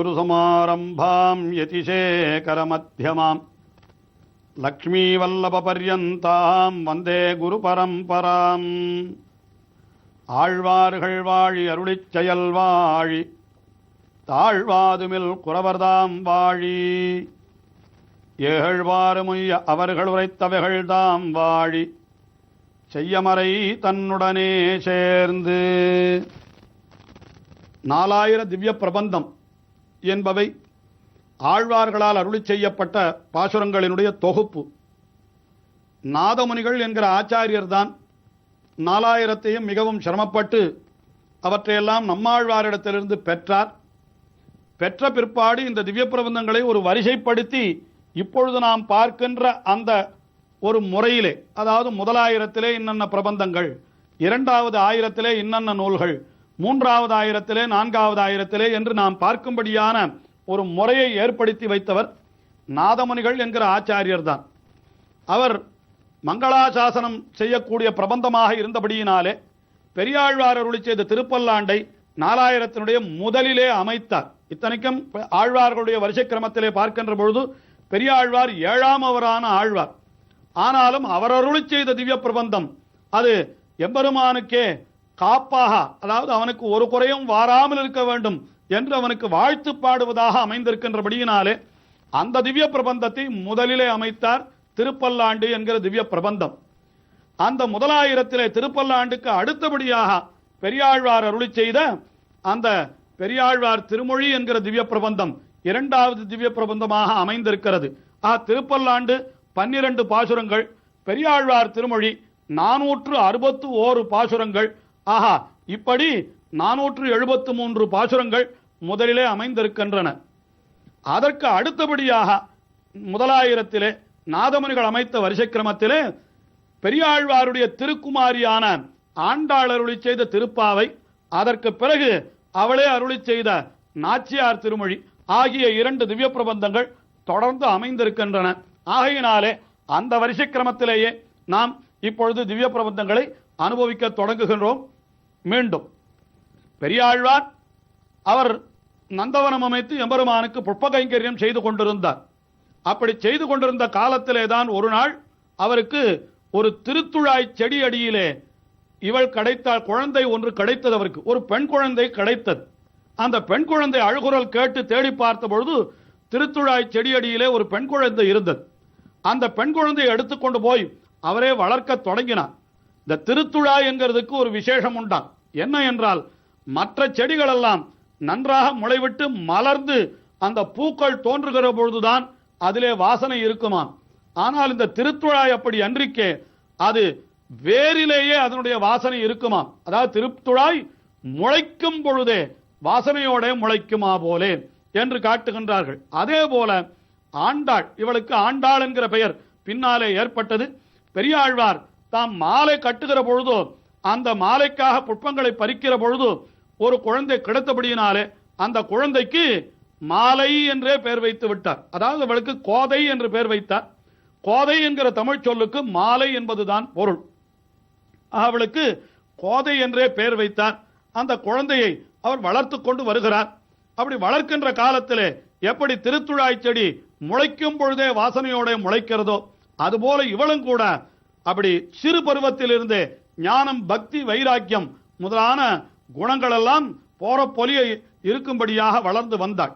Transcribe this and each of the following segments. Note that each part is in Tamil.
अस्मद्गुरुसमारम्भां यतिशेखरमध्यमां लक्ष्मीवल्लभपर्यन्तां वन्दे गुरुपरम्पराम् ஆழ்வார்கள் வாழி அருளிச் செயல் வாழி தாழ்வாதுமில் குறவர்தாம் வாழி ஏழ்வாறுமுய்ய அவர்கள் உரைத்தவைகள்தாம் வாழி செய்யமறை தன்னுடனே சேர்ந்து. 4000 திவ்ய பிரபந்தம் என்பவை ஆழ்வார்களால் அருளிச் செய்யப்பட்ட பாசுரங்களினுடைய தொகுப்பு. நாதமுனிகள் என்கிற ஆச்சாரியர் தான் 4000ஐயும் மிகவும் சிரமப்பட்டு அவற்றையெல்லாம் நம்மாழ்வாரிடத்திலிருந்து பெற்றார். பெற்ற பிற்பாடு இந்த திவ்ய பிரபந்தங்களை ஒரு வரிசைப்படுத்தி இப்பொழுது நாம் பார்க்கின்ற அந்த ஒரு முறையிலே, அதாவது முதலாயிரத்திலே இன்னென்ன பிரபந்தங்கள், இரண்டாவது ஆயிரத்திலே இன்னென்ன நூல்கள், மூன்றாவது ஆயிரத்திலே, நான்காவது ஆயிரத்திலே என்று நாம் பார்க்கும்படியான ஒரு முறையை ஏற்படுத்தி வைத்தவர் நாதமுனிகள் என்கிற ஆச்சாரியர் தான். அவர் மங்களாசாசனம் செய்யக்கூடிய பிரபந்தமாக இருந்தபடியினாலே பெரியாழ்வார் அருளி செய்த திருப்பல்லாண்டை 4000 முதலிலே அமைத்தார். இத்தனைக்கும் ஆழ்வார்களுடைய வருஷ கிரமத்திலே பார்க்கின்ற பொழுது பெரியாழ்வார் 7ஆம் ஆழ்வார். ஆனாலும் அவர் அருளி செய்த திவ்ய பிரபந்தம் அது எம்பெருமானுக்கே காப்பாக, அதாவது அவனுக்கு ஒரு குறையும் வாராமல் இருக்க வேண்டும் என்று அவனுக்கு வாழ்த்து பாடுவதாக அமைந்திருக்கின்றபடியினாலே அந்த திவ்ய பிரபந்தத்தை முதலிலே அமைத்தார். திருப்பல்லாண்டு என்கிற திவ்ய பிரபந்தம். அந்த முதலாயிரத்திலே திருப்பல்லாண்டுக்கு அடுத்தபடியாக பெரியாழ்வார் அருளி செய்த அந்த பெரியாழ்வார் திருமொழி என்கிற திவ்ய பிரபந்தம் இரண்டாவது திவ்ய பிரபந்தமாக அமைந்திருக்கிறது. திருப்பல்லாண்டு 12 பாசுரங்கள், பெரியாழ்வார் திருமொழி 461 பாசுரங்கள். இப்படி 473 பாசுரங்கள் முதலிலே அமைந்திருக்கின்றன. அதற்கு அடுத்தபடியாக முதலாயிரத்திலே நாதமுனிகள் அமைத்த வருஷக்கிரமத்திலே பெரியாழ்வாருடைய திருக்குமாரியான ஆண்டாள் அருளி செய்த திருப்பாவை, அதற்கு பிறகு அவளே அருளி செய்த நாச்சியார் திருமொழி ஆகிய 2 திவ்ய பிரபந்தங்கள் தொடர்ந்து அமைந்திருக்கின்றன. ஆகையினாலே அந்த வருஷக்கிரமத்திலேயே நாம் இப்பொழுது திவ்ய பிரபந்தங்களை அனுபவிக்க தொடங்குகின்றோம். மீண்டும் பெரியாழ்வார் அவர் நந்தவனம் அமைத்து எம்பெருமானுக்கு புஷ்ப கைங்கரியம் செய்து கொண்டிருந்தார். அப்படி செய்து கொண்டிருந்த காலத்திலே தான் ஒரு நாள் அவருக்கு ஒரு திருத்துழாய் செடி அடியிலே இவள் கிடைத்தால் குழந்தை ஒன்று கிடைத்தது. அவருக்கு ஒரு பெண் குழந்தை கிடைத்தது. அந்த பெண் குழந்தை அழுகுரல் கேட்டு தேடி பார்த்த பொழுது திருத்துழாய் செடி அடியிலே ஒரு பெண் குழந்தை இருந்தது. அந்த பெண் குழந்தையை எடுத்துக்கொண்டு போய் அவரே வளர்க்க தொடங்கினார். இந்த திருத்துழாய் என்கிறதுக்கு ஒரு விசேஷம் உண்டாம். என்ன என்றால், மற்ற செடிகள் எல்லாம் நன்றாக முளைவிட்டு மலர்ந்து அந்த பூக்கள் தோன்றுகிற பொழுதுதான் அதிலே வாசனை இருக்குமாம். ஆனால் இந்த திருத்துழாய் அப்படி அன்றிக்கே அது வேரிலேயே அதனுடைய வாசனை இருக்குமாம். அதாவது திருத்துழாய் முளைக்கும் பொழுதே வாசனையோட முளைக்குமா போலே என்று காட்டுகின்றார்கள். அதே போல ஆண்டாள், இவளுக்கு ஆண்டாள் என்கிற பெயர் பின்னாலே ஏற்பட்டது. பெரியாழ்வார் தாம் மாலை கட்டுகிற பொழுதோ அந்த மாலைக்காக புஷ்பங்களை பறிக்கிற பொழுது ஒரு குழந்தை கிடைத்தபடியினாலே அந்த குழந்தைக்கு மாலை என்றே பெயர் வைத்து விட்டார். அதாவது அவளுக்கு கோதை என்று பெயர் வைத்தார். கோதை என்கிற தமிழ் சொல்லுக்கு மாலை என்பதுதான் பொருள். அவளுக்கு கோதை என்றே பெயர் வைத்தார். அந்த குழந்தையை அவர் வளர்த்து கொண்டு வருகிறார். அப்படி வளர்க்கின்ற காலத்திலே எப்படி திருத்துழாய் செடி முளைக்கும் பொழுதே வாசனையோட முளைக்கிறதோ அதுபோல இவளும் கூட அப்படி சிறு பருவத்திலிருந்தே ஞானம், பக்தி, வைராக்கியம் முதலான குணங்கள் எல்லாம் போற பொலிய இருக்கும்படியாக வளர்ந்து வந்தாள்.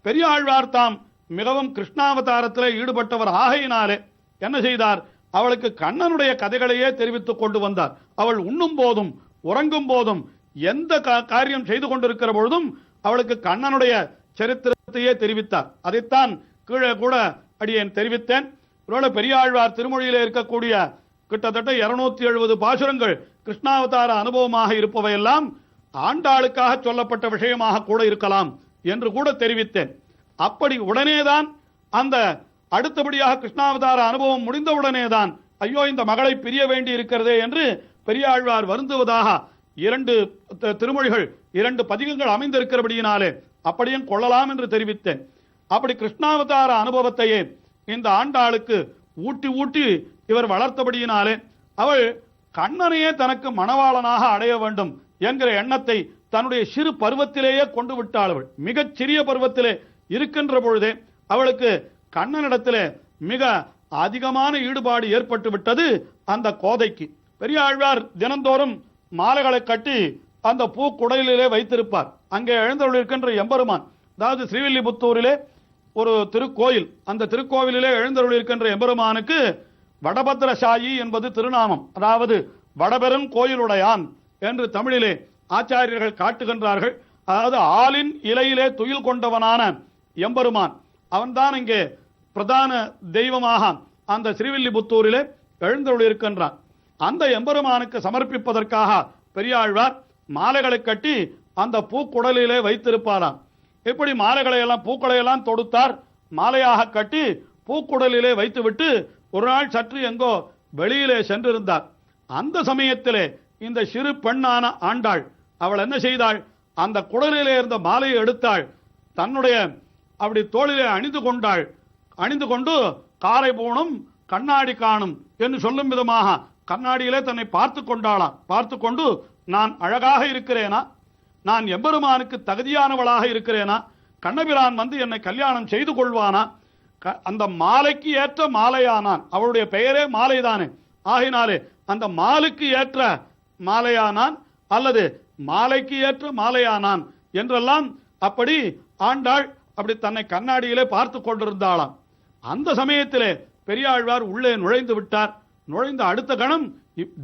பெரியாழ்வார் தாம் மிகவும் கிருஷ்ணாவதாரத்திலே ஈடுபட்டவர் ஆகையினாலே என்ன செய்தார், அவளுக்கு கண்ணனுடைய கதைகளையே தெரிவித்துக் கொண்டு வந்தார். அவள் உண்ணும் போதும் உறங்கும் போதும் எந்த காரியம் செய்து கொண்டிருக்கிற பொழுதும் அவளுக்கு கண்ணனுடைய சரித்திரத்தையே தெரிவித்தார். அதைத்தான் கீழே கூட அடியேன் தெரிவித்தேன். பெரியாழ்வார் திருமொழியிலே இருக்கக்கூடிய கிட்டத்தட்ட 270 பாசுரங்கள் கிருஷ்ணாவதார அனுபவமாக இருப்பவையெல்லாம் ஆண்டாளுக்காக சொல்லப்பட்ட விஷயமாக கூட இருக்கலாம் என்று கூட தெரிவித்தேன். அப்படி உடனேதான் அந்த அடுத்தபடியாக கிருஷ்ணாவதார அனுபவம் முடிந்தவுடனேதான் ஐயோ இந்த மகளை பிரிய வேண்டி இருக்கிறதே என்று பெரியாழ்வார் வருந்துவதாக 2 திருமொழிகள் 2 பதிகங்கள் அமைந்திருக்கிறபடியினாலே அப்படியும் கொள்ளலாம் என்று தெரிவித்தேன். அப்படி கிருஷ்ணாவதார அனுபவத்தையே இந்த ஆண்டாளுக்கு ஊட்டி ஊட்டி இவர் வளர்த்தபடியினாலே அவள் கண்ணனையே தனக்கு மணவாளனாக அடைய வேண்டும் என்கிற எண்ணத்தை தன்னுடைய சிறு பருவத்திலேயே கொண்டு விட்டாள். அவள் மிகச் சிறிய பருவத்திலே இருக்கின்ற பொழுதே அவளுக்கு கண்ணனிடத்திலே மிக அதிகமான ஈடுபாடு ஏற்பட்டு விட்டது. அந்த கோதைக்கு பெரியாழ்வார் தினந்தோறும் மாலைகளை கட்டி அந்த பூக்குடலிலே வைத்திருப்பார். அங்கே எழுந்தருளிருக்கின்ற எம்பெருமான், அதாவது ஸ்ரீவில்லிபுத்தூரிலே ஒரு திருக்கோயில், அந்த திருக்கோவிலிலே எழுந்தருளிருக்கின்ற எம்பெருமானுக்கு வடபத்ரசாயி என்பது திருநாமம். அதாவது வடபெரும் கோயிலுடையான் என்று தமிழிலே ஆச்சாரியர்கள் காட்டுகின்றார்கள். அதாவது ஆலின் இலையிலே துயில் கொண்டவனான எம்பெருமான் அவன்தான் இங்கே பிரதான தெய்வமாக அந்த ஸ்ரீவில்லிபுத்தூரிலே எழுந்தருளிருக்கின்றான். அந்த எம்பெருமானுக்கு சமர்ப்பிப்பதற்காக பெரியாழ்வார் மாலைகளை கட்டி அந்த பூக்குடலிலே வைத்திருப்பாராம். இப்படி மாலைகளை எல்லாம் பூக்களை எல்லாம் தொடுத்தார், மாலையாக கட்டி பூக்குடலிலே வைத்துவிட்டு ஒரு நாள் சற்று எங்கோ வெளியிலே சென்றிருந்தார். அந்த சமயத்திலே இந்த சிறு பெண்ணான ஆண்டாள் அவள் என்ன செய்தாள், அந்த குடலிலே இருந்த மாலையை எடுத்தாள், தன்னுடைய அப்படி தோளிலே அணிந்து கொண்டாள். அணிந்து கொண்டு காரை போனும் கண்ணாடி காணும் என்று சொல்லும் விதமாக கண்ணாடியிலே தன்னை பார்த்து கொண்டாளாம். பார்த்து கொண்டு நான் அழகாக இருக்கிறேனா, நான் எம்பெருமானுக்கு தகுதியானவளாக இருக்கிறேனா, கண்ணபிரான் வந்து என்னை கல்யாணம் செய்து கொள்வானா, அந்த மாலைக்கு ஏற்ற மாலையானான். அவளுடைய பெயரே மாலைதானே, ஆகினாலே அந்த மாலுக்கு ஏற்ற மாலையானான் அல்லது மாலைக்கு ஏற்ற மாலையானான் என்றெல்லாம் அப்படி ஆண்டாள் அப்படி தன்னை கண்ணாடியிலே பார்த்து கொண்டிருந்தாளாம். அந்த சமயத்திலே பெரியாழ்வார் உள்ளே நுழைந்து விட்டார். நுழைந்த அடுத்த கணம்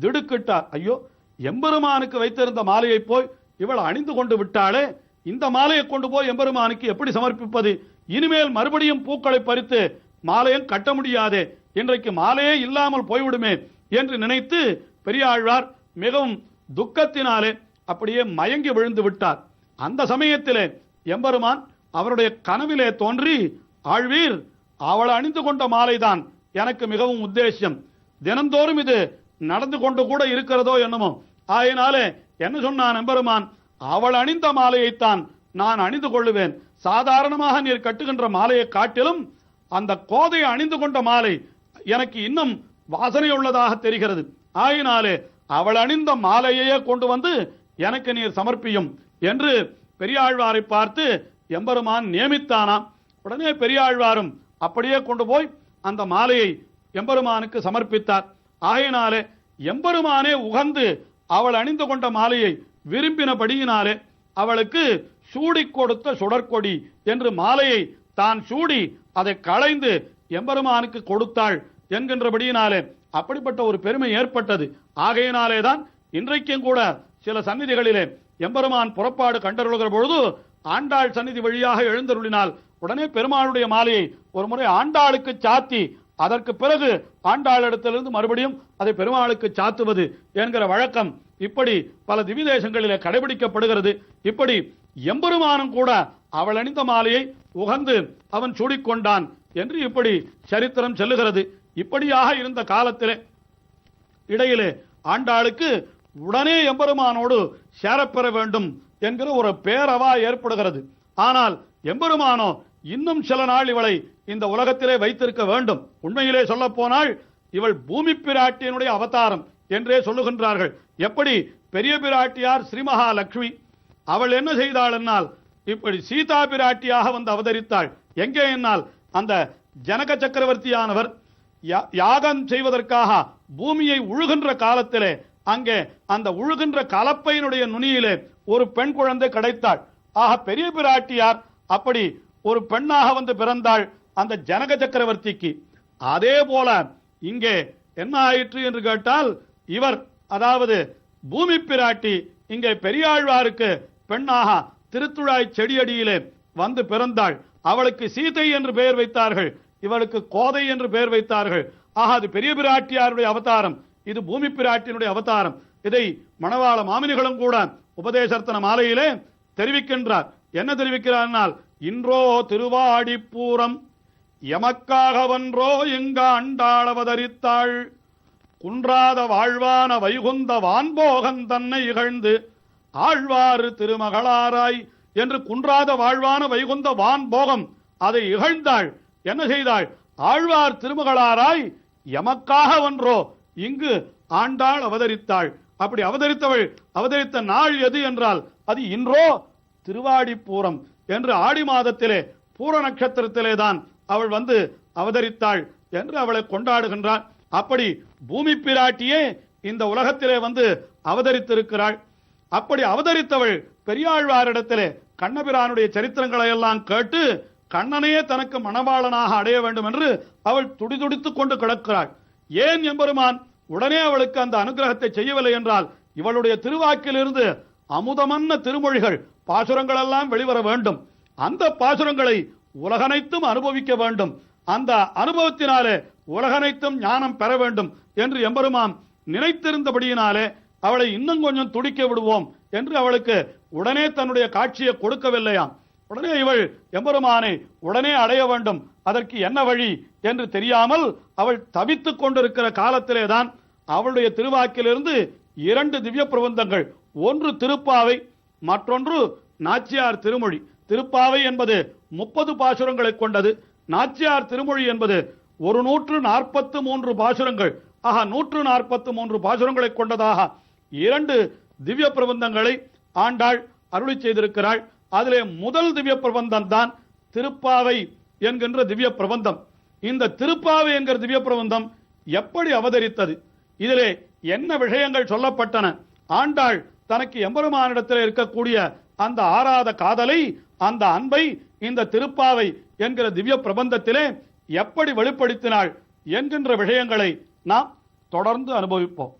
திடுக்கிட்டார். ஐயோ, எம்பெருமானுக்கு வைத்திருந்த மாலையை போய் இவள் அணிந்து கொண்டு விட்டாளே, இந்த மாலையை கொண்டு போய் எம்பெருமானுக்கு எப்படி சமர்ப்பிப்பது, இனிமேல் மறுபடியும் பூக்களை பறித்து மாலையும் கட்ட முடியாதே, இன்றைக்கு மாலையே இல்லாமல் போய்விடுமே என்று நினைத்து பெரியாழ்வார் மிகவும் துக்கத்தினாலே அப்படியே மயங்கி விழுந்து விட்டார். அந்த சமயத்திலே எம்பெருமான் அவருடைய கனவிலே தோன்றி, ஆழ்வீர், அவள் அணிந்து கொண்ட மாலைதான் எனக்கு மிகவும் உத்தேசியம், தினந்தோறும் இது நடந்து கொண்டு கூட இருக்கிறதோ என்னமோ, ஆயினாலே என்ன சொன்னான் எம்பெருமான், அவள் அணிந்த மாலையைத்தான் நான் அணிந்து கொள்ளுவேன், சாதாரணமாக நீர் கட்டுகின்ற மாலையை காட்டிலும் அந்த கோதை அணிந்து கொண்ட மாலை எனக்கு இன்னும் வாசனை உள்ளதாக தெரிகிறது, ஆயினாலே அவள் அணிந்த மாலையையே கொண்டு வந்து எனக்கு நீர் சமர்ப்பியும் என்று பெரியாழ்வாரை பார்த்து எம்பெருமான் நியமித்தானாம். உடனே பெரியாழ்வாரும் அப்படியே கொண்டு போய் அந்த மாலையை எம்பெருமானுக்கு சமர்ப்பித்தார். ஆகையினாலே எம்பெருமானே உகந்து அவள் அணிந்து கொண்ட மாலையை விரும்பினபடியினாலே அவளுக்கு சூடி கொடுத்த சுடற்கொடி என்று மாலையை தான் சூடி அதை களைந்து எம்பெருமானுக்கு கொடுத்தாள் என்கின்றபடியினாலே அப்படிப்பட்ட ஒரு பெருமை ஏற்பட்டது. ஆகையினாலேதான் இன்றைக்கும் கூட சில சந்நிதிகளிலே எம்பெருமான் புறப்பாடு கண்டருளுகிற பொழுது ஆண்டாள் சந்நிதி வழியாக எழுந்தருளினால் உடனே பெருமாளுடைய மாலையை ஒரு முறை ஆண்டாளுக்கு சாத்தி அதற்கு பிறகு ஆண்டாளிடத்திலிருந்து மறுபடியும் அதை பெருமாளுக்கு சாத்துவது என்கிற வழக்கம் இப்படி பல திவ்ய தேசங்களிலே கடைபிடிக்கப்படுகிறது. இப்படி எம்பெருமானும் கூட அவள் அணிந்த மாலையை உகந்து அவன் சூடிக்கொண்டான் என்று இப்படி சரித்திரம் செல்லுகிறது. இப்படியாக இருந்த காலத்திலே இடையிலே ஆண்டாளுக்கு உடனே எம்பெருமானோடு சேரப்பெற வேண்டும் என்கிற ஒரு பேரவா ஏற்படுகிறது. ஆனால் எம்பெருமானோ இன்னும் சில நாள் இவளை இந்த உலகத்திலே வைத்திருக்க வேண்டும். உண்மையிலே சொல்ல போனால் இவள் பூமி பிராட்டியினுடைய அவதாரம் என்றே சொல்லுகின்றார்கள். எப்படி பெரிய பிராட்டியார் ஸ்ரீமகாலட்சுமி, அவள் என்ன செய்தாள் என்னால் இப்படி சீதா பிராட்டியாக வந்து அவதரித்தாள். எங்கே என்னால் அந்த ஜனக சக்கரவர்த்தியானவர் யாகம் செய்வதற்காக பூமியை உழுகின்ற காலத்திலே அங்கே அந்த உழுகின்ற கலப்பையினுடைய நுனியிலே ஒரு பெண் குழந்தை கிடைத்தாள். ஆக பெரிய பிராட்டியார் அப்படி ஒரு பெண்ணாக வந்து பிறந்தாள் அந்த ஜனக சக்கரவர்த்திக்கு. அதே போல இங்கே என்ன ஆயிற்று என்று கேட்டால் இவர் அதாவது பூமி பிராட்டி இங்கே பெரியாழ்வாருக்கு பெண்ணாக திருத்துழாய் செடியடியிலே வந்து பிறந்தாள். அவளுக்கு சீதை என்று பெயர் வைத்தார்கள், இவளுக்கு கோதை என்று பெயர் வைத்தார்கள். ஆக அது பெரிய பிராட்டியாருடைய அவதாரம், இது பூமி பிராட்டியினுடைய அவதாரம். இதை மணவாள மாமுனிகளும் கூட உபதேசர்த்தன மாலையிலே தெரிவிக்கின்றார். என்ன தெரிவிக்கிறார்? இன்றோ திருவாடிப்பூரம் எமக்காகவன்றோ எங்க ஆண்டாள் அவதரித்தாள், குன்றாத வாழ்வான வைகுந்த வான்போகன் தன்னை இகழ்ந்து ஆழ்வாறு திருமகளாராய் என்று குன்றாத வாழ்வான வைகுந்த வான்போகம் அதை இகழ்ந்தாள். என்ன செய்தாள்? ஆழ்வார் திருமகளாராய் எமக்காக ஒன்றோ இங்கு ஆண்டாள் அவதரித்தாள். அப்படி அவதரித்த நாள் எது என்றால் அது இன்றோ திருவாடிப்பூரம் என்று ஆடி மாதத்திலே பூர நட்சத்திரத்திலே தான் அவள் வந்து அவதரித்தாள் என்று அவளை கொண்டாடுகின்றாள். அப்படி பூமி பிராட்டியே இந்த உலகத்திலே வந்து அவதரித்திருக்கிறாள். அப்படி அவதரித்தவள் பெரியாழ்வாரிடத்திலே கண்ணபிரானுடைய சரித்திரங்களை எல்லாம் கேட்டு கண்ணனையே தனக்கு மணவாளனாக அடைய வேண்டும் என்று அவள் துடிதுடித்துக் கொண்டு கிடக்கிறாள். ஏன் எம்பெருமான் உடனே அவளுக்கு அந்த அனுகிரகத்தை செய்யவில்லை என்றால் இவளுடைய திருவாக்கிலிருந்து அமுதமன்ன திருமொழிகள் பாசுரங்கள் எல்லாம் வெளிவர வேண்டும். அந்த பாசுரங்களை உலகனைத்தும் அனுபவிக்க வேண்டும். அந்த அனுபவத்தினாலே உலகனைத்தும் ஞானம் பெற வேண்டும் என்று எம்பெருமான் நினைத்திருந்தபடியினாலே அவளை இன்னும் கொஞ்சம் துடிக்க விடுவோம் என்று அவளுக்கு உடனே தன்னுடைய காட்சியை கொடுக்கவில்லையாம். உடனே இவள் எம்பெருமானை உடனே அடைய வேண்டும், அதற்கு என்ன வழி என்று தெரியாமல் அவள் தவித்துக் கொண்டிருக்கிற காலத்திலே தான் அவளுடைய திருவாக்கிலிருந்து 2 திவ்ய பிரபந்தங்கள், ஒன்று திருப்பாவை, மற்றொன்று நாச்சியார் திருமொழி. திருப்பாவை என்பது 30 பாசுரங்களை கொண்டது. நாச்சியார் திருமொழி என்பது 143 பாசுரங்கள். ஆக 143 பாசுரங்களை கொண்டதாக 2 திவ்ய பிரபந்தங்களை ஆண்டாள் அருளி செய்திருக்கிறாள். அதிலே முதல் திவ்ய பிரபந்தம் தான் திருப்பாவை என்கின்ற திவ்ய பிரபந்தம். இந்த திருப்பாவை என்கிற திவ்ய பிரபந்தம் எப்படி அவதரித்தது, இதிலே என்ன விஷயங்கள் சொல்லப்பட்டன, ஆண்டாள் தனக்கு எம்பெருமானிடத்தில் இருக்கக்கூடிய அந்த ஆராத காதலை, அந்த அன்பை இந்த திருப்பாவை என்கிற திவ்ய பிரபந்தத்திலே எப்படி வெளிப்படுத்தினாள் என்கின்ற விஷயங்களை நாம் தொடர்ந்து அனுபவிப்போம்.